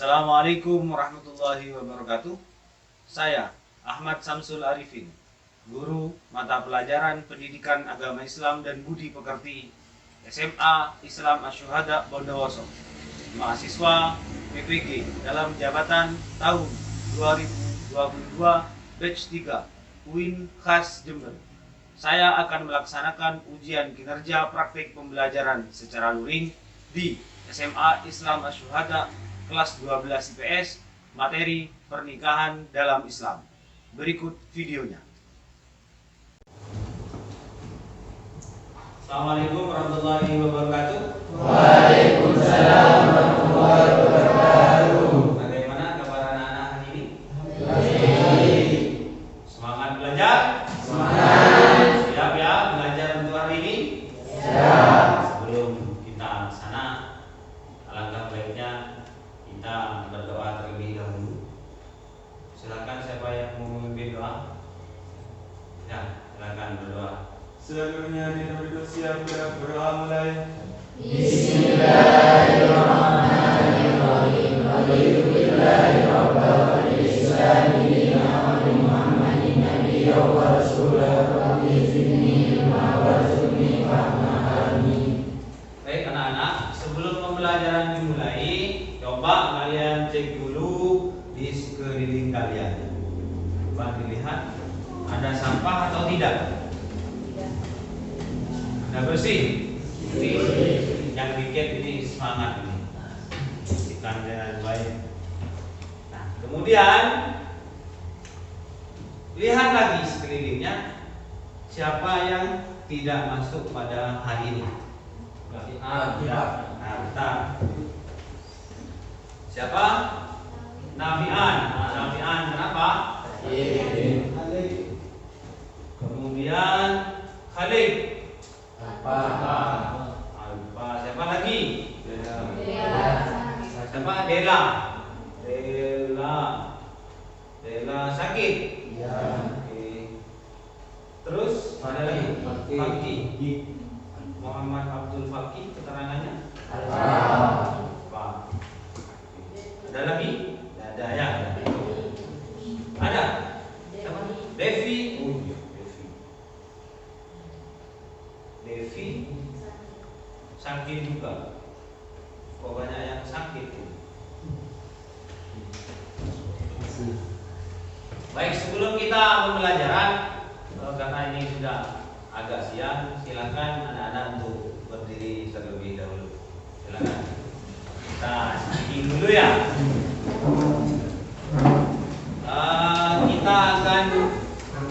Assalamualaikum warahmatullahi wabarakatuh. Saya Ahmad Samsul Arifin, guru mata pelajaran Pendidikan Agama Islam dan Budi Pekerti SMA Islam Asyuhada Bondowoso, mahasiswa PPG dalam jabatan tahun 2022 batch 3 UIN Khas Jember. Saya akan melaksanakan ujian kinerja praktik pembelajaran secara luring di SMA Islam Asyuhada kelas 12 IPS, materi pernikahan dalam Islam. Berikut videonya. Assalamualaikum warahmatullahi wabarakatuh. Waalaikumsalam warahmatullahi wabarakatuh. Bagaimana kabar anak-anak hari ini? Baik. Semangat belajar? Semangat. Siap ya belajar untuk hari ini? Siap. Sebelum kita sana, alangkah baiknya kita berdoa terlebih dahulu. Silakan siapa yang mau memimpin doa? Ya, silakan berdoa. Seluruhnya siap berdoa mulai. Bismillahirrahmanirrahim. Alhamdulillahirabbil alamin. Muhammadin nabiyya wa rasulahu. Rabbi zidni ilma warzuqni fahma. Amin. Baik anak-anak, sebelum pembelajaran dimulai, coba kalian cek dulu di sekeliling kalian. Coba dilihat ada sampah atau tidak. Ada bersih. Ini yang bikin ini semangat ini. Kita dengan baik. Nah, kemudian lihat lagi sekelilingnya, siapa yang tidak masuk pada hari ini. Nah, siapa? Nafi'an. Nah, Nafi'an kenapa? Kemudian Khalid. Alfa. Siapa lagi? Siapa? Dela. Dela sakit. Oke. Terus ada lagi? Fakki. Muhammad Abdul Fakki keterangannya? Alfa. Ada lagi? Ada ya. Ada? Siapa? Devi. Devi sakit juga. Kok banyak yang sakit tuh? Baik, sebelum kita pembelajaran, karena ini sudah agak siang, silakan anak-anak untuk berdiri terlebih dahulu. Silakan. Kita sedikit dulu ya. Kita akan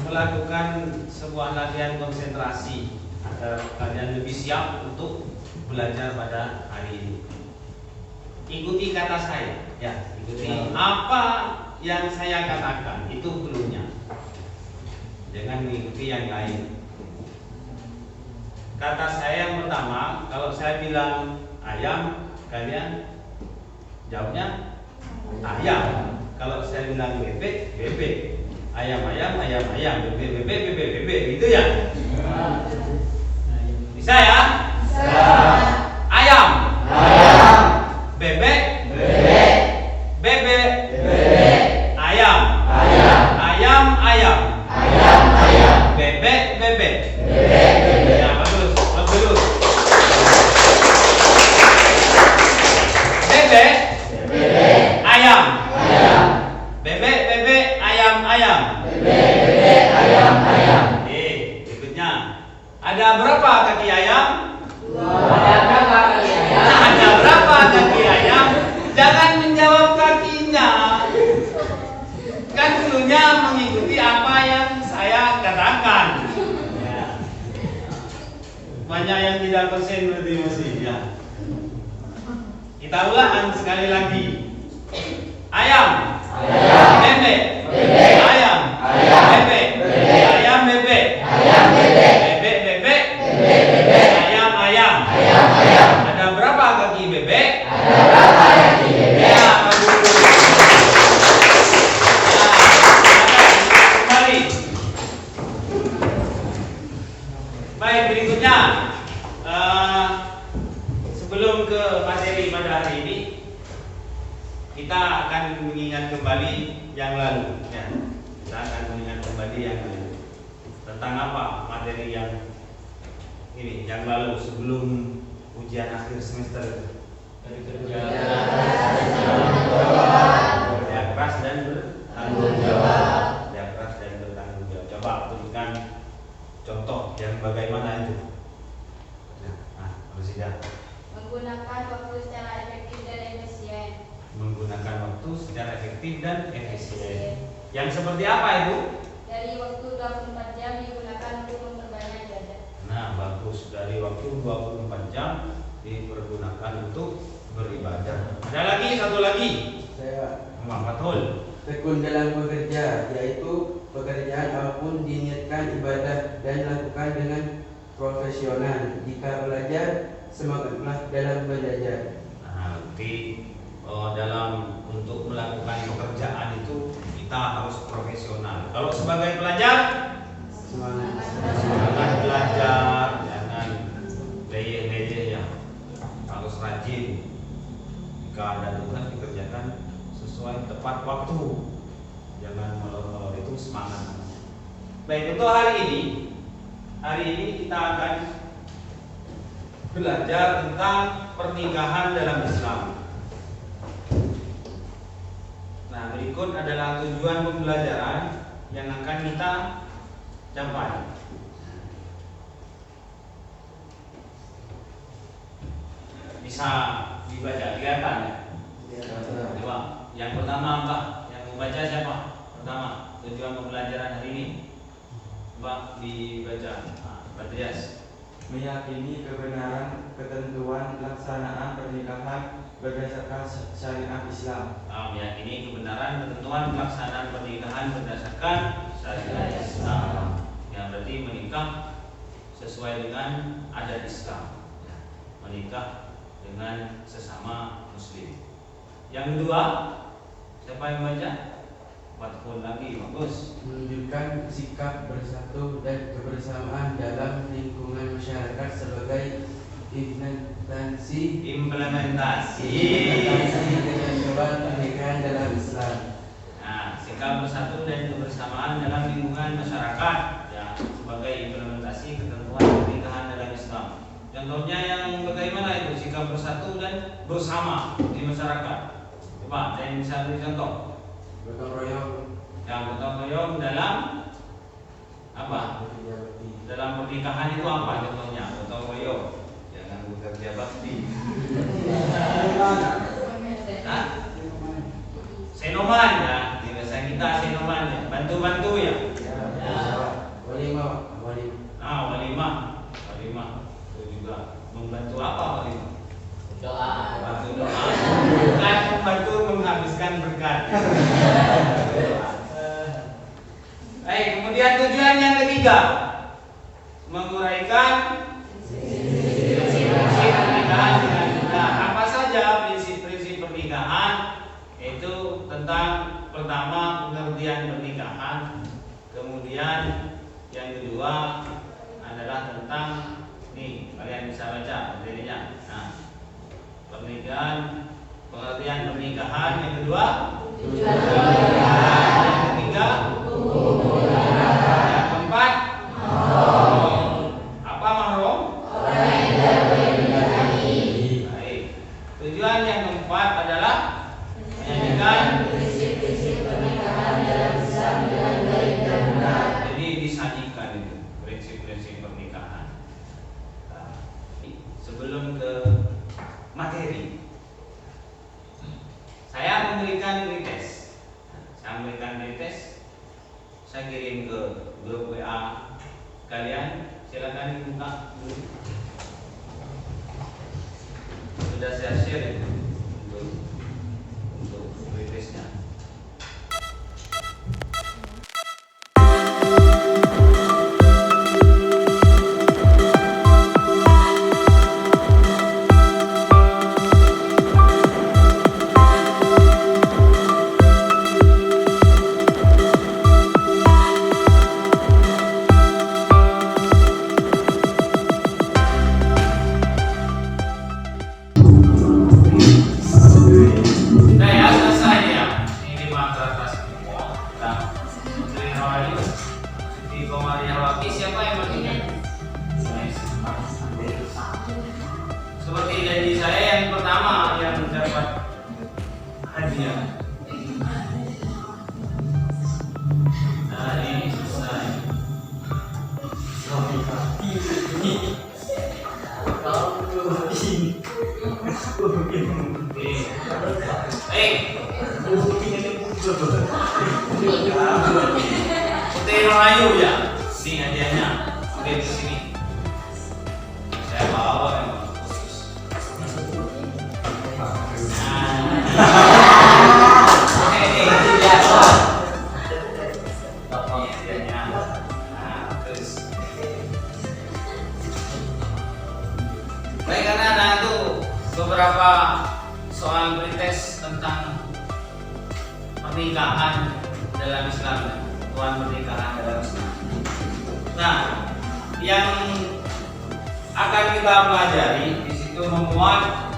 melakukan sebuah latihan konsentrasi agar kalian lebih siap untuk belajar pada hari ini. Ikuti kata saya, ya. Ikuti apa yang saya katakan, itu cluenya. Jangan mengikuti yang lain. Kata saya yang pertama, kalau saya bilang ayam, kalian jawabnya ayam. Kalau saya bilang bebek, bebek. Ayam, ayam, ayam, ayam. Bebek, bebek, bebek, bebek. Gitu ya? Bisa ya? Bisa. Ayam. Ayam. Bebek. Bebek. Bebek. Bebek. Ayam. Ayam. Ayam, ayam. Ayam. Ayam. Bebek, bebek. Bebek. Bebek. Ya, bagus. Bagus. Bebek. Bebek. Ayam. Ayam. Bebek, bebek. Ayam, ayam. Bebek. Bebek. Ayam. Ayam. Berikutnya. Ada berapa kaki ayam? Ada berapa kaki ayam? Ada berapa kaki ayam? Jangan menjawab kakinya. Kan dulunya mengikuti apa yang saya katakan. Ya. Banyak yang tidak konsen berarti masih ya. Kita ulang sekali lagi. Ayam. Ayam. Bebek. Bebek. Ayam. Ayam. Bebek. Bebek. Ayam bebek. Ayam. Bebek. Bebek bebek. Bebek. Bebek. Ayam ayam. Ayam. Ayam. Ada berapa kaki bebek? Ada berapa kaki bebek? Ya, bagus. Kembali. Baik, berikutnya sebelum ke materi pada hari ini, akan mengingat kembali yang lalu. Ya. Kita akan mengingat kembali yang lalu. Tentang apa materi yang ini, yang lalu sebelum ujian akhir semester itu? Kerja keras dan bertanggung jawab. Kerja keras dan bertanggung jawab. Coba berikan contoh yang bagaimana itu. Nah, Rosida. Menggunakan waktu secara efektif dan efisien. Menggunakan waktu secara efektif dan efisien. Yang seperti apa itu? Dari waktu 24 jam digunakan untuk memperbanyak ibadah. Nah, bagus. Dari waktu 24 jam dipergunakan untuk beribadah. Ada lagi, satu lagi. Saya Betul. tekun dalam bekerja, yaitu pekerjaan apapun diniatkan ibadah dan lakukan dengan profesional. Jika belajar, semangatlah dalam belajar. Nah, nanti dalam untuk melakukan pekerjaan itu kita harus profesional. Kalau sebagai pelajar, semangat belajar, jangan leyeh-leyeh ya. Harus rajin. Jika ada tugas dikerjakan sesuai tepat waktu. Jangan molor-molor, itu semangat. Baik, untuk hari ini kita akan belajar tentang pernikahan dalam Islam. Nah, berikut adalah tujuan pembelajaran yang akan kita capai. Bisa dibaca, kelihatan ya? Coba, yang pertama apa? Yang membaca siapa? Pertama, tujuan pembelajaran hari ini. Coba dibaca. Nah, Badrias. Meyakini kebenaran ketentuan pelaksanaan pernikahan berdasarkan syariat Islam. Meyakini kebenaran ketentuan pelaksanaan pernikahan berdasarkan syariat Islam. Yang berarti menikah sesuai dengan adat Islam. Menikah dengan sesama Muslim. Yang kedua, siapa yang baca? Watkun lagi, bagus. Menunjukkan sikap bersatu dan kebersamaan dalam lingkungan masyarakat sebagai implementasi ketentuan pernikahan dalam Islam. Nah, sikap bersatu dan kebersamaan dalam lingkungan masyarakat ya, sebagai implementasi ketentuan pernikahan dalam Islam. Contohnya yang bagaimana itu sikap bersatu dan bersama di masyarakat? Coba, saya bisa beri contoh. Gotong royong. Yang gotong royong dalam apa? Dalam pernikahan itu apa contohnya? Gotong royong. Jangan bekerja bakti. Senoman ya, di bahasa kita senoman ya, bantu-bantu ya. Walimah. Walimah itu juga membantu apa walimah? Bantu doa. Bukan membantu menghabiskan berkat. Baik, kemudian tujuan yang ketiga, menguraikan prinsip pernikahan dengan kita. Apa saja prinsip-prinsip pernikahan? Itu tentang pertama pengertian pernikahan, kemudian yang kedua adalah tentang nih, kalian bisa baca materinya. Nah, pernikahan, pengertian pernikahan, yang kedua tujuan pernikahan, yang ketiga yang keempat apa mahram? Baik. Tujuan yang keempat adalah menyanyikan prinsip-prinsip pernikahan dalam Islam dengan baik dan benar. Jadi disajikan itu prinsip-prinsip pernikahan. Nah, sebelum ke materi, saya memberikan pretest. Saya kirim ke grup WA kalian. Silakan dibuka dulu. Sudah saya share itu untuk pretestnya. Putih Rahayu ya. Ini hadiahnya. Oke di sini. Saya bawa emang khusus. Baik, karena ada itu beberapa soal pretest tentang pernikahan dalam Islam, tuan pernikahan dalam Islam. Nah, yang akan kita pelajari di situ memuat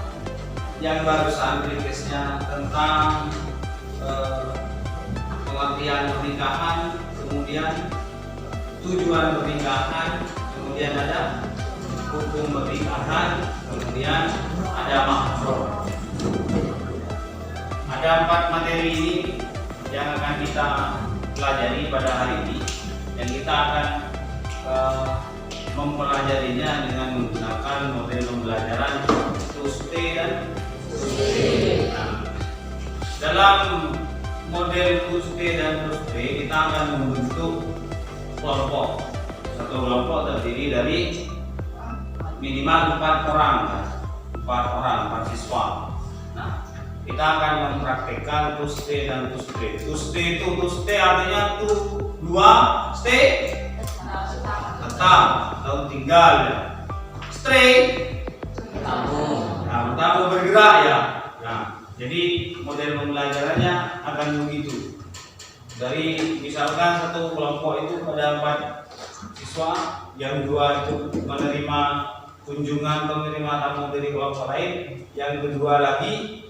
yang barusan pretestnya tentang pengertian pernikahan, kemudian tujuan pernikahan, kemudian ada hukum pernikahan, kemudian ada mahram. Ada 4 materi ini yang akan kita pelajari pada hari ini, dan kita akan mempelajarinya dengan menggunakan model pembelajaran TUSP dan TUSP. Nah, dalam model TUSP dan TUSP kita akan membentuk kelompok. Satu kelompok terdiri dari minimal 4 orang, 4 siswa. Nah, kita akan mempraktekkan TUSP dan TUSP. TUSP itu artinya dua stay tetap atau tinggal ya. Stay tamu bergerak ya. Nah, jadi model pembelajarannya akan begitu. Dari misalkan satu kelompok itu ada 4 siswa, yang 2 itu menerima kunjungan atau menerima tamu dari kelompok lain, yang kedua lagi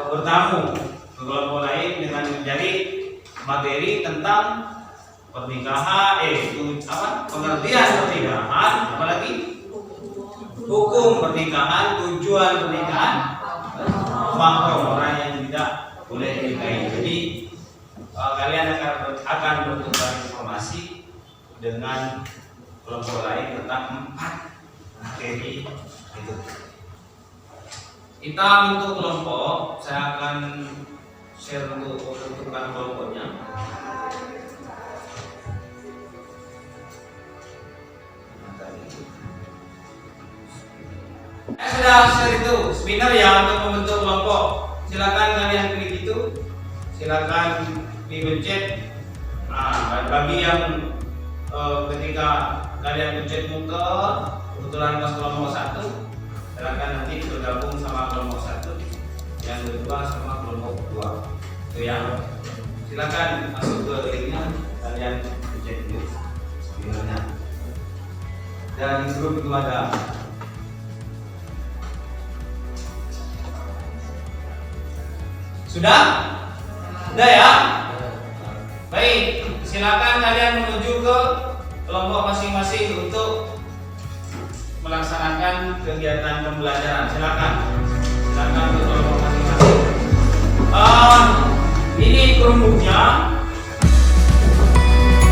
bertamu ke kelompok lain dengan mencari materi tentang pernikahan, pengertian pernikahan, apalagi hukum pernikahan, tujuan pernikahan, mahram, orang yang tidak boleh dinikahi. Jadi kalian akan bertukar informasi dengan kelompok lain tentang 4 materi itu. Kita untuk kelompok, saya akan share untuk pembentukan kelompoknya. Sudah share itu spinner ya untuk membentuk kelompok. Silakan kalian klik itu, silakan dipencet. Nah, bagi yang ketika kalian pencet muter, kebetulan pas kelompok 1, silakan nanti bergabung sama kelompok 1, yang kedua sama kelompok 2. Itu ya. Silakan masuk ke linknya, kalian pencet dulu spinnernya. Dan di grup itu ada. Sudah? Sudah ya? Baik, silakan kalian menuju ke kelompok masing-masing untuk melaksanakan kegiatan pembelajaran. Silakan ke kelompok masing-masing. Ini Chromebooknya.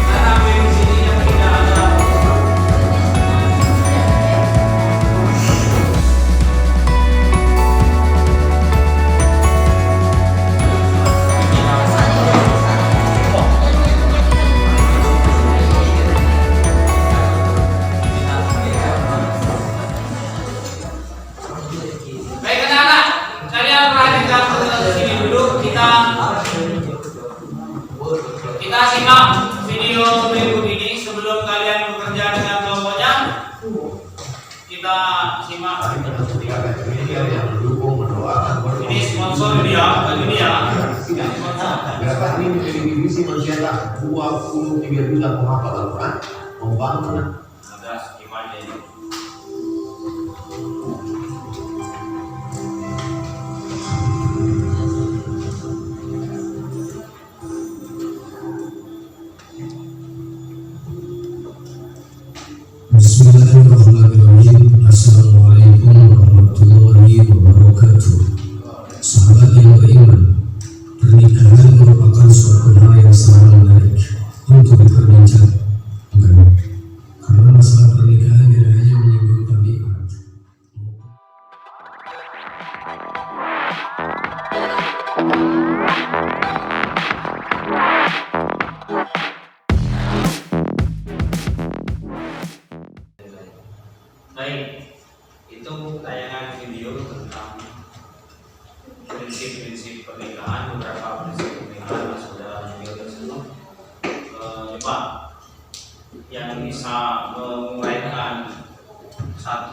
Karena di sini yang tidak ada. Kita simak video berikut ini sebelum kalian bekerja dengan kelompoknya. Kita simak ini sponsor dia, ini ya. Gerakan ini menjadi divisi mencetak 23 juta penghafal Al-Quran, membangun ada skemanya ini. Bismillahirrahmanirrahim. Assalamualaikum warahmatullahi wabarakatuh. Sahabat yang beriman, pernikahan merupakan suatu hal yang sangat menarik untuk diperbincangkan. Karena masalah pernikahan tidak hanya menyinggung tabiat.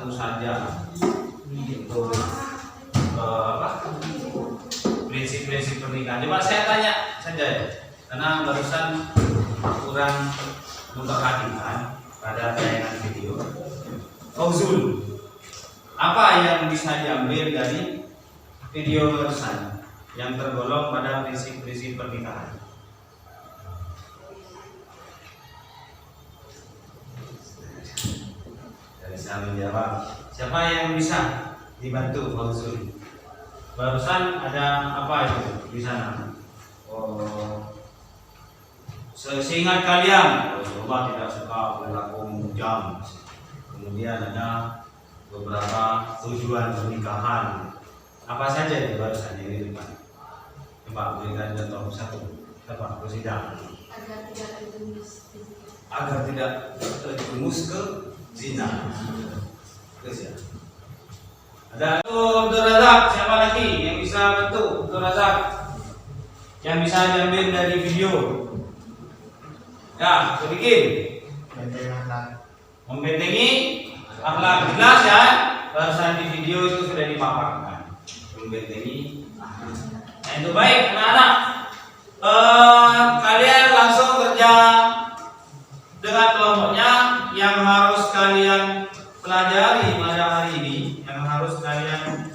satu saja untuk prinsip-prinsip pernikahan. Coba saya tanya saja ya, karena barusan kurang memperhatikan pada tayangan video. Fauzul, apa yang bisa diambil dari video barusan yang tergolong pada prinsip-prinsip pernikahan? Bisa menjawab. Siapa yang bisa dibantu Fauzul? Barusan ada apa itu di sana? Seingat kalian, Rasulullah tidak suka berlaku jam. Kemudian ada beberapa tujuan pernikahan. Apa saja itu barusan yang di depan? Coba berikan contoh satu. Coba bersidang. Agar tidak terjerumus ke zina. Terus ya. Ada Abdul Razak, siapa lagi yang bisa bantu? Abdul Razak yang bisa diambil dari video. Ya, sedikit. Membentengi akhlak, jelas ya. Barusan di video itu sudah dipaparkan. Membentengi akhlak. Nah, itu baik anak-anak. Kalian langsung kerja dengan kelompoknya yang harus kalian pelajari pada hari ini, yang harus kalian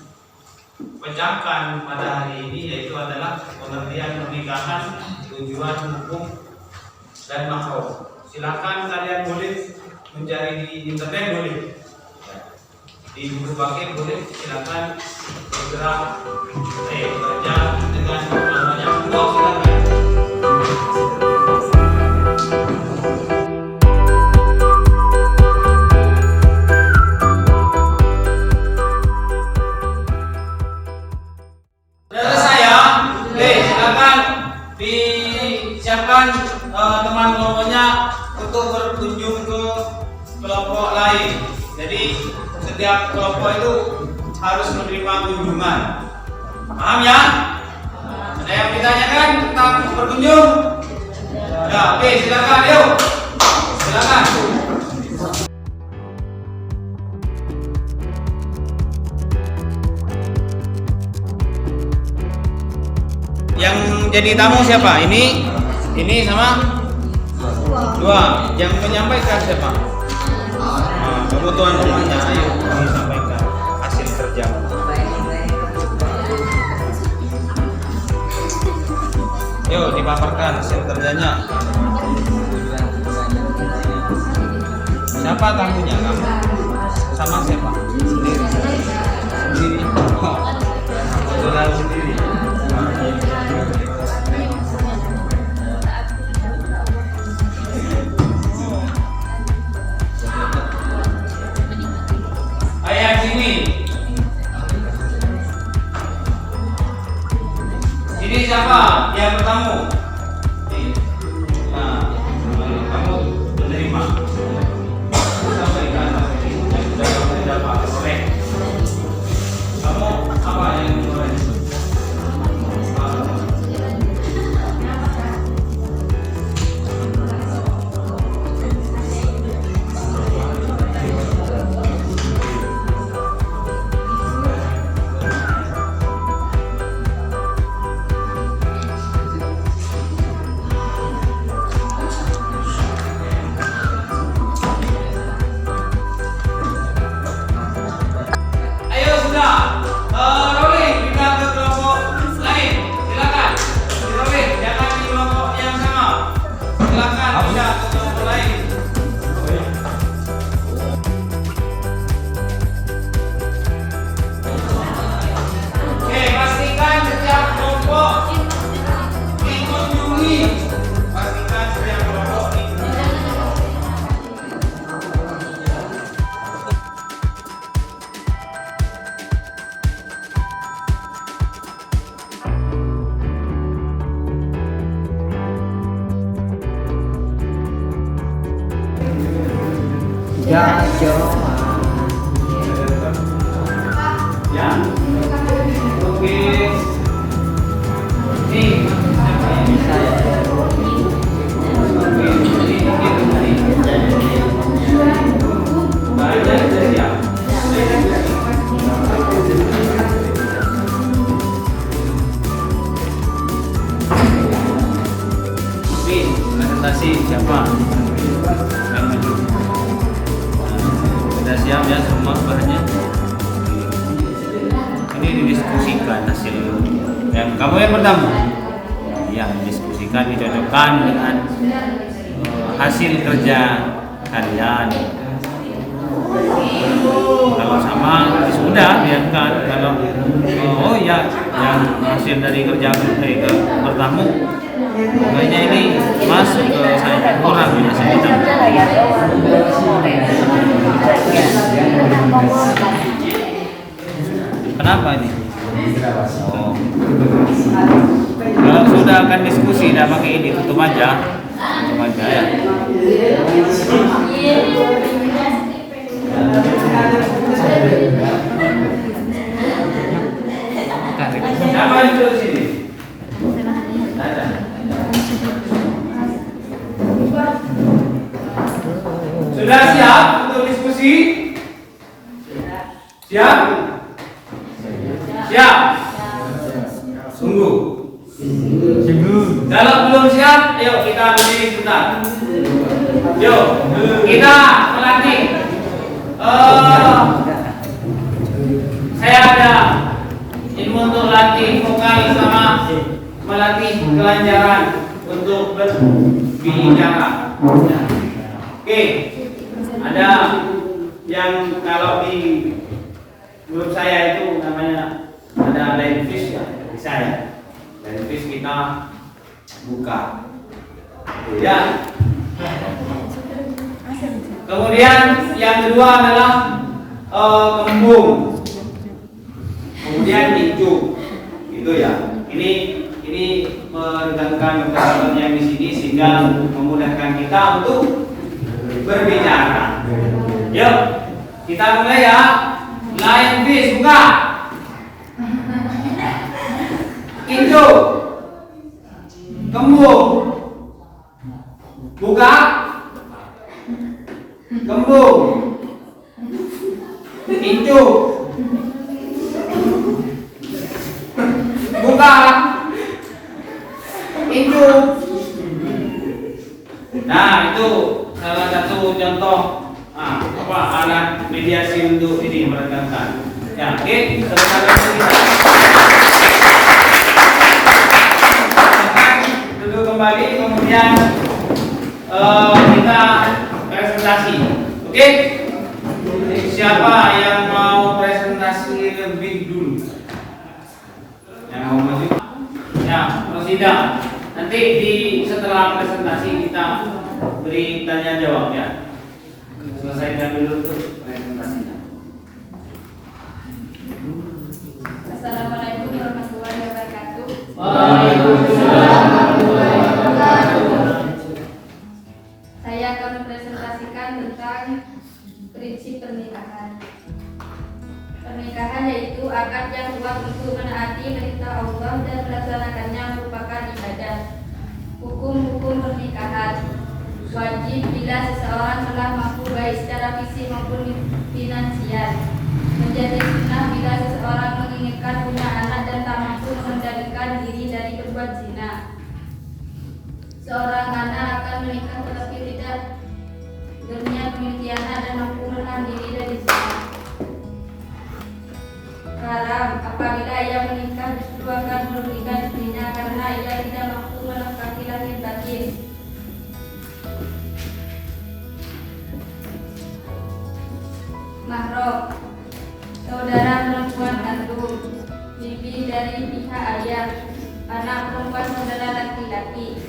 pecahkan pada hari ini, yaitu adalah pengertian pernikahan, tujuan hukum dan makro. Silakan kalian boleh mencari di internet, boleh di buku paket, boleh. Silakan bergerak bekerja dengan namanya silakan. Disiapkan teman kelompoknya untuk berkunjung ke kelompok lain. Jadi setiap kelompok itu harus menerima kunjungan. Paham ya? Ada yang ditanyakan tentang berkunjung? Ya, oke, silakan, yuk. Silakan. Yang jadi tamu siapa? Ini sama dua. Yang menyampaikan siapa? Kebutuhan rumahnya, ayo disampaikan hasil kerja. Yuk dipaparkan hasil kerjanya. Siapa tamunya kamu? Sama siapa? Sendiri. Saudara sendiri. Ayah sini. Ini siapa yang bertamu? Nah, kamu menerima. Sampaikan yang sudah kamu dapat oleh. Kamu apa yang boleh? Ya, oke. Nih, siapa yang bisa ya? Oke, ini. Baik, jadi siap. presentasi siapa yang maju? Sudah siap ya semua bahannya? Ini didiskusikan hasil yang kamu yang pertama. Yang didiskusikan, dicocokkan dengan hasil kerja kalian. Kalau sama sudah biarkan. Kalau oh ya yang hasil dari kerja pertama kayaknya ini masuk ke saya kurang punya saya. Kenapa ini? Oh. Kalau sudah akan diskusi, tidak pakai ini, tutup aja ya. Siapa yang duduk sini? Sudah siap untuk diskusi? Siap? Siap? Sungguh. Kalau belum siap, yuk kita berdiri sebentar. Yuk, kita melatih. Saya ada ilmu untuk latih vokal sama melatih kelancaran untuk berbicara. Oke, ada yang kalau di grup saya itu namanya ada line fish ya, bisa ya. Line fish kita buka. Ya. Kemudian yang kedua adalah kembung. Kemudian hijau, gitu ya. Ini meregangkan peralatan yang di sini sehingga memudahkan kita untuk berbicara. Yuk, kita mulai ya. Line fish buka. Hijau. Kembung. Buka. Kembung. Hijau. Buka. Hijau. Nah, itu salah satu contoh alat mediasi untuk ini meregangkan. Ya, oke, selesai kita. Duduk kembali, kemudian kita presentasi. Oke? Siapa yang mau presentasi lebih dulu? Yang mau maju? Ya, Rosida. Nanti setelah presentasi kita beri tanya jawab ya. Selesaikan dulu tuh presentasinya. Assalamualaikum warahmatullahi wabarakatuh. Waalaikumsalam warahmatullahi wabarakatuh. Saya akan mempresentasikan tentang prinsip pernikahan. Pernikahan yaitu akad yang kuat untuk menaati perintah Allah dan melaksanakannya merupakan ibadah. Hukum-hukum pernikahan. Wajib bila seseorang telah mampu baik secara fisik maupun finansial. Menjadi sunnah bila seseorang menginginkan punya anak dan tak mampu mengendalikan diri dari berbuat zina. Seorang anak akan menikah tetapi tidak berniat memiliki anak dan mampu menahan diri dari zina. Haram apabila ia menikah justru akan merugikan dirinya karena ia tidak mampu menafkahi lahir batin. Mahram, saudara perempuan kandung, bibi dari pihak ayah, anak perempuan saudara laki-laki.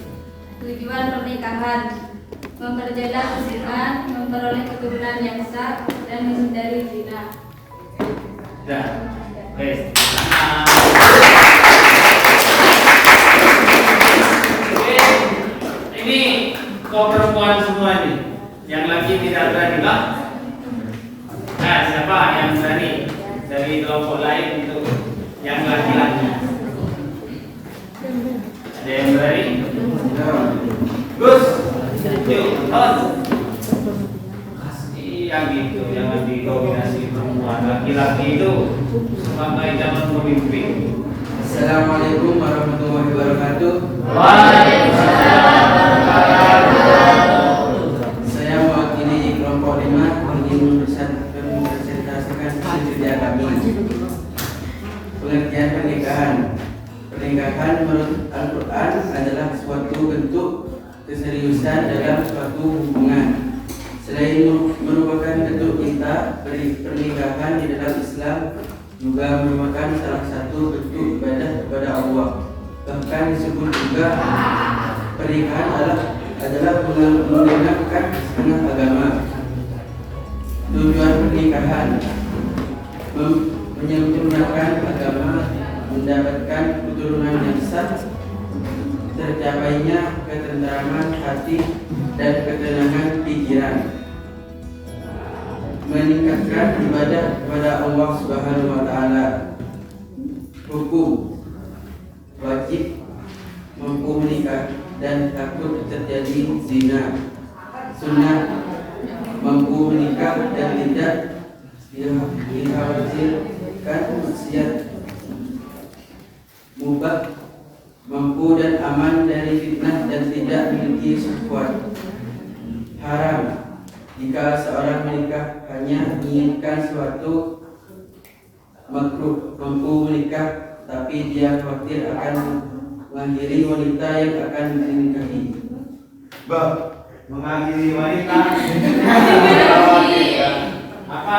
Tujuan pernikahan: memperjelas hubungan, memperoleh keturunan yang sah, dan menghindari zina. Sudah. Oke. Ini kau perempuan semua nih. Yang laki tidak berani lah. Nah, siapa yang berani dari kelompok lain untuk yang laki-laki? Ada yang berani? Gus, yuk, on. Kasih yang gitu, jangan dikombinasi perempuan. Laki-laki itu sebagai calon pemimpin. Assalamualaikum warahmatullahi wabarakatuh. Waalaikumsalam warahmatullahi wabarakatuh. suatu bentuk keseriusan dalam suatu hubungan. Selain merupakan bentuk kita, pernikahan di dalam Islam juga merupakan salah satu bentuk ibadah kepada Allah. Bahkan disebut juga pernikahan adalah menggunakan setengah agama. Tujuan pernikahan menyempurnakan agama, mendapatkan keturunan yang sah, tercapainya ketentraman hati dan ketenangan pikiran, meningkatkan ibadah kepada Allah Subhanahu wa taala. Hukum wajib mampu menikah dan takut terjadi zina. Sunnah mampu menikah dan tidak dikhawatirkan maksiat. Mubah mampu dan aman dari fitnah dan tidak memiliki syahwat. Haram jika seorang menikah hanya menginginkan suatu makruh. Mampu menikah tapi dia khawatir akan mengakhiri wanita yang akan dinikahi. Mengakhiri wanita. Apa?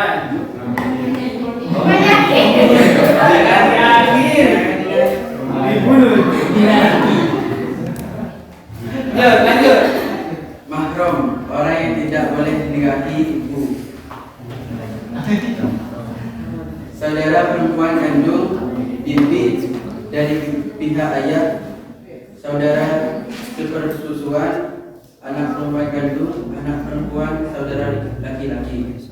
Lanjut. Mahram, orang yang tidak boleh dinikahi ibu. Saudara perempuan kandung, bibi dari pihak ayah, saudara sepersusuan, anak perempuan kandung, anak perempuan, saudara laki-laki.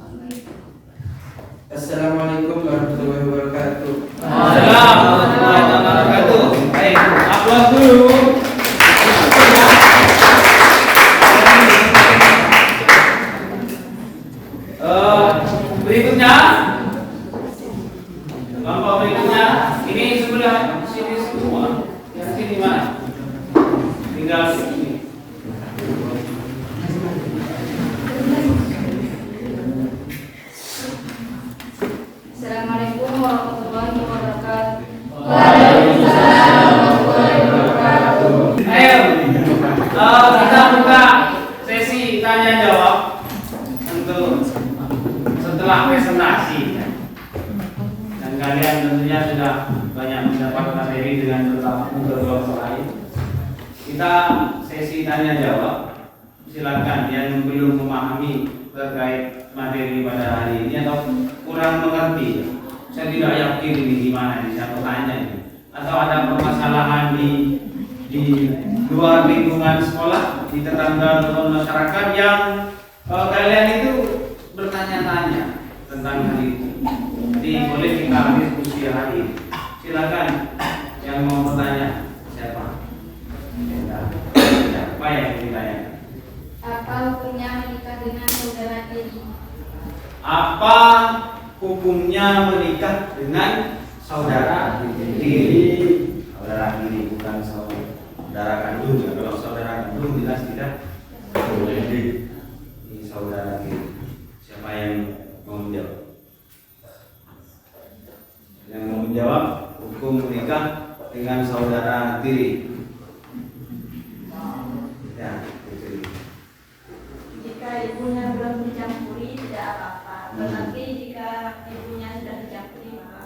Assalamualaikum warahmatullahi wabarakatuh. Assalamualaikum warahmatullahi wabarakatuh. Baik, aplaus dulu. Berikutnya, kelompok berikutnya, ini sebelah sini semua. Yang sini mana? Tinggal sini. Assalamualaikum warahmatullahi wabarakatuh. Waalaikumsalam warahmatullahi wabarakatuh. Ayo, kita buka sesi tanya jawab untuk setelah presentasi. Dan kalian tentunya sudah banyak mendapat materi dengan bertemu ke kelompok lain. Kita sesi tanya jawab. Silakan yang belum memahami terkait materi pada hari ini atau kurang mengerti, saya tidak yakin ini gimana nih saya tanya ini, atau ada permasalahan di luar lingkungan sekolah, di tetangga atau masyarakat yang kalian itu bertanya-tanya tentang hal itu. Jadi boleh kita diskusi hari ini. Silakan yang mau bertanya. Siapa? Siapa yang ditanya? Apa hukumnya menikah dengan saudara tiri? Apa hukumnya menikah dengan saudara tiri? Saudara tiri bukan saudara kandung. Ya. Kalau saudara kandung jelas tidak boleh. Ini saudara tiri. Siapa yang mau menjawab? Yang mau menjawab hukum menikah dengan saudara tiri? Ya, tiri. Jika ibunya belum dicampuri tidak apa-apa. Tetapi jika ibunya sudah dicampuri maka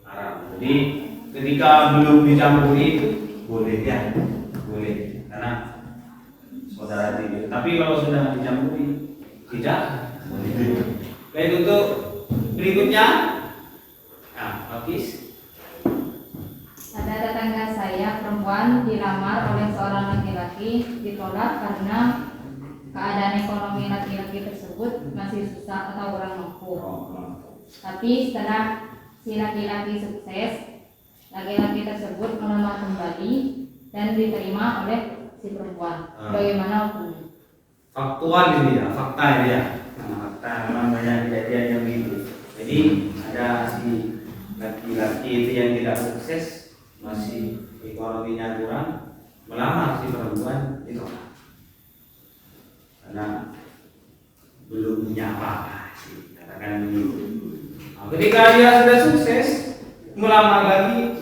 haram. Jadi ketika belum dicampuri itu boleh ya, boleh karena saudara tiri. Tapi kalau sudah dicampuri tidak boleh. Baik, untuk berikutnya, nah, habis. ada tetangga saya perempuan dilamar oleh seorang laki-laki, ditolak karena keadaan ekonomi laki-laki tersebut masih susah atau kurang mampu. Tapi setelah si laki-laki sukses, laki-laki tersebut melamar kembali dan diterima oleh si perempuan. Bagaimana hukumnya? Faktual ini ya, fakta ini ya. Nah, fakta memang banyak kejadian yang begitu. Jadi ada si laki-laki itu yang tidak sukses, masih ekonominya kurang, melamar si perempuan ditolak karena belum punya apa-apa sih, katakan begitu. Nah, ketika dia sudah sukses, melamar lagi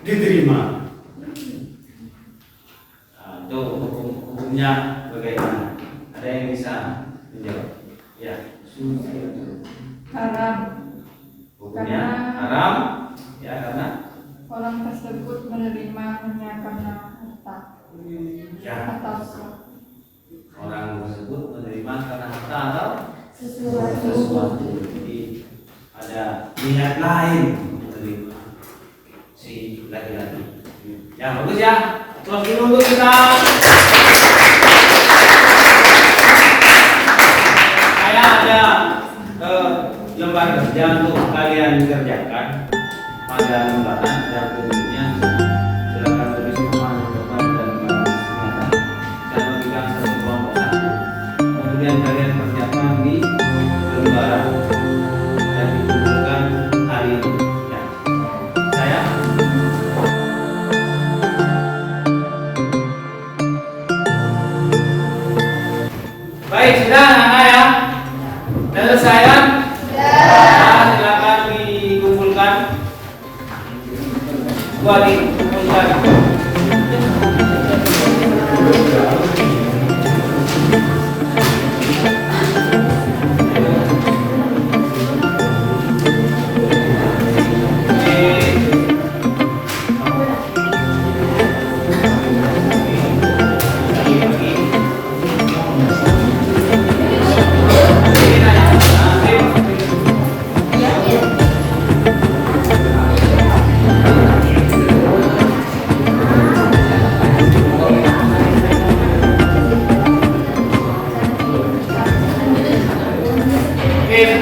diterima. Nah, itu hukumnya bagaimana? Ada yang bisa menjawab? Ya. Haram. Hukumnya haram. Ya, karena Orang tersebut menerimanya karena harta ya, atau orang tersebut menerima karena harta atau sesuatu. Jadi ada niat lain menerima si laki-laki. Ya, bagus ya. Terus dulu untuk kita. Saya ada lembar kerja untuk kalian kerjakan pada lembaran dan bentuknya. Silakan tulis nama, nomor dan barang senjata. Saya bagikan satu kelompok satu. Kemudian kalian kerjakan di lembaran dan dikumpulkan hari ini. Ya. Saya baik, sudah anak ya. Selesai ya? Nah, silakan dikumpulkan. Buat dikumpulkan.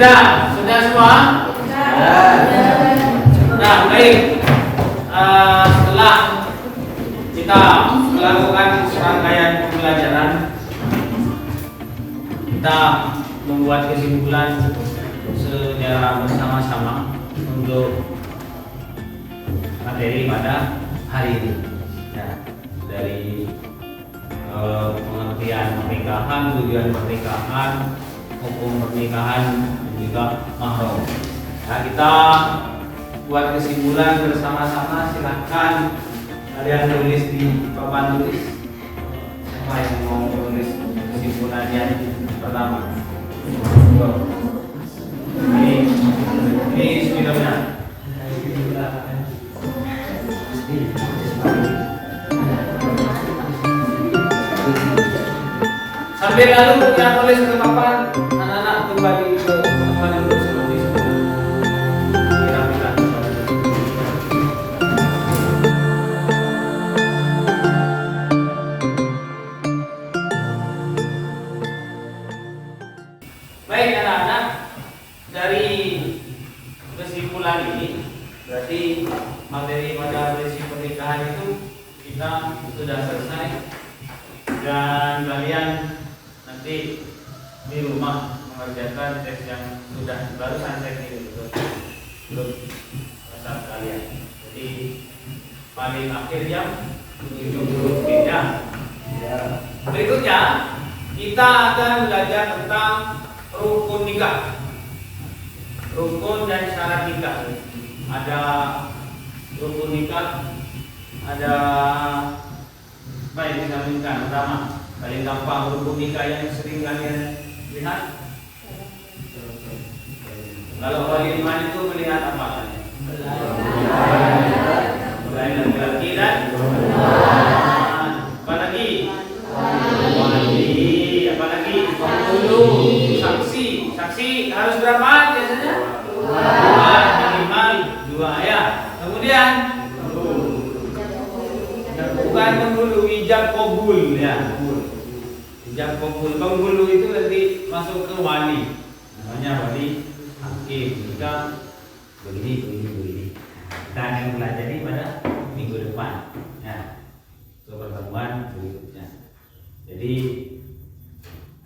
Sudah semua? Nah, baik. Setelah kita melakukan serangkaian pembelajaran, kita membuat kesimpulan secara bersama-sama untuk materi pada hari ini. Ya, dari pengertian pernikahan, tujuan pernikahan, hukum pernikahan, dan juga mahram. Nah, kita buat kesimpulan bersama-sama. Silahkan kalian tulis di papan tulis. Siapa yang mau tulis kesimpulannya pertama? Ini sudah benar. Sambil lalu kita tulis ke papan, anak-anak kembali ke papan dulu seperti itu. Baik anak-anak, dari kesimpulan ini berarti materi pada prinsip pernikahan itu kita sudah selesai, dan kalian nanti di rumah mengerjakan tes yang sudah barusan saya kirim ke grup WhatsApp kalian. Jadi paling akhir jam 7 ya. Berikutnya kita akan belajar tentang rukun nikah, rukun dan syarat nikah. Ada rukun nikah, ada baik disambungkan. Pertama, paling gampang rukun nikah yang sering kalian lihat. Kalau wali iman itu melihat apa? Mulai dari laki dan apa lagi? Wali, apa lagi? Penghulu, saksi. Saksi harus berapa biasanya? 2, minimal 2 ya. Kemudian bukan penghulu, ijab qabul ya. Ijab qabul. Penghulu itu nanti masuk ke wali. Namanya wali hakim. Kita begini. Kita akan pelajari pada minggu depan. Ya. Ke pertemuan berikutnya. Jadi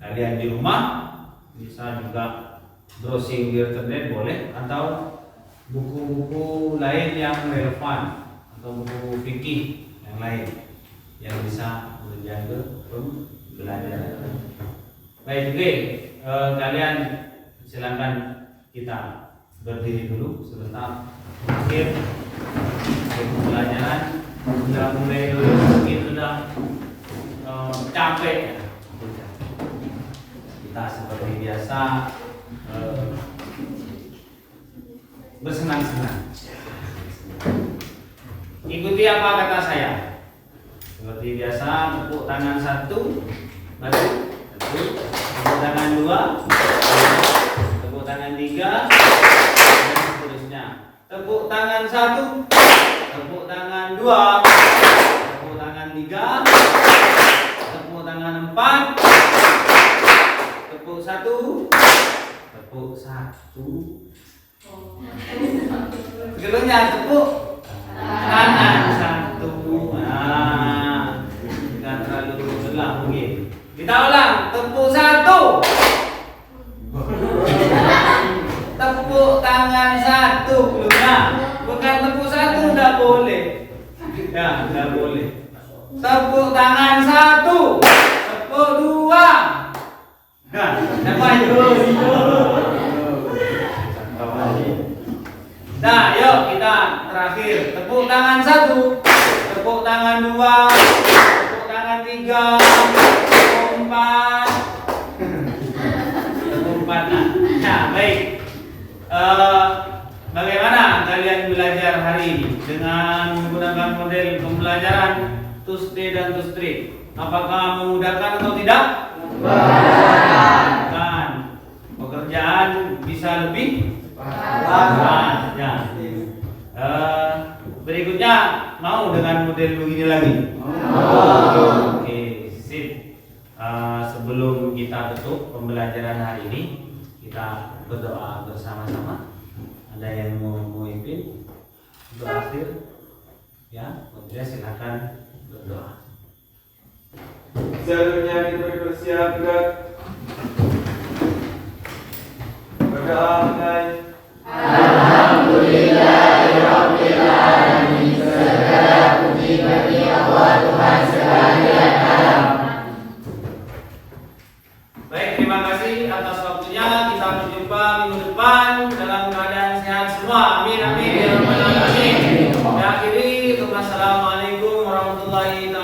kalian di rumah bisa juga browsing di internet boleh, atau buku-buku lain yang relevan atau buku fikih yang lain yang bisa menjaga pembelajaran. Baik, oke. Kalian silakan kita berdiri dulu sebentar. Akhir pembelajaran sudah mulai dulu, mungkin sudah capek. Kita seperti biasa bersenang-senang. Ikuti apa kata saya. Seperti biasa, tepuk tangan 1, baru tepuk tangan 2, tepuk tangan 3, dan seterusnya. Tepuk tangan 1, tepuk tangan 2, tepuk tangan 3, tepuk tangan 4, tepuk 1, tepuk 1. Sebelumnya tepuk tangan 1. Jangan terlalu belah mungkin. Kita ulang, tepuk 1. Tepuk tangan 1 belumnya. Bukan tepuk 1 enggak boleh. Ya, enggak boleh. Tepuk tangan 1. Tepuk 2. Nah, apa itu? Nah, yuk kita terakhir. Tepuk tangan 1, tepuk tangan 2, tepuk tangan 3, tepuk 4. Tepuk 4. Nah, baik. Bagaimana kalian belajar hari ini dengan menggunakan model pembelajaran Tuesday dan Tuesday? Apakah memudahkan atau tidak? Memudahkan. Pekerjaan bisa lebih cepat. Ya. Berikutnya mau dengan model begini lagi? Oke, sip. Sebelum kita tutup pembelajaran hari ini, kita berdoa bersama-sama. Ada yang mau memimpin doa akhir? Ya, kemudian silakan berdoa. Seluruhnya kita bersiap gerak. Berdoa mulai. Alhamdulillahirabbil alamin. Segala puji bagi Allah Tuhan sekalian alam. Baik, terima kasih atas waktunya. Kita berjumpa minggu depan dalam keadaan sehat semua. Amin amin ya rabbal alamin. Akhiri, wassalamualaikum warahmatullahi wabarakatuh.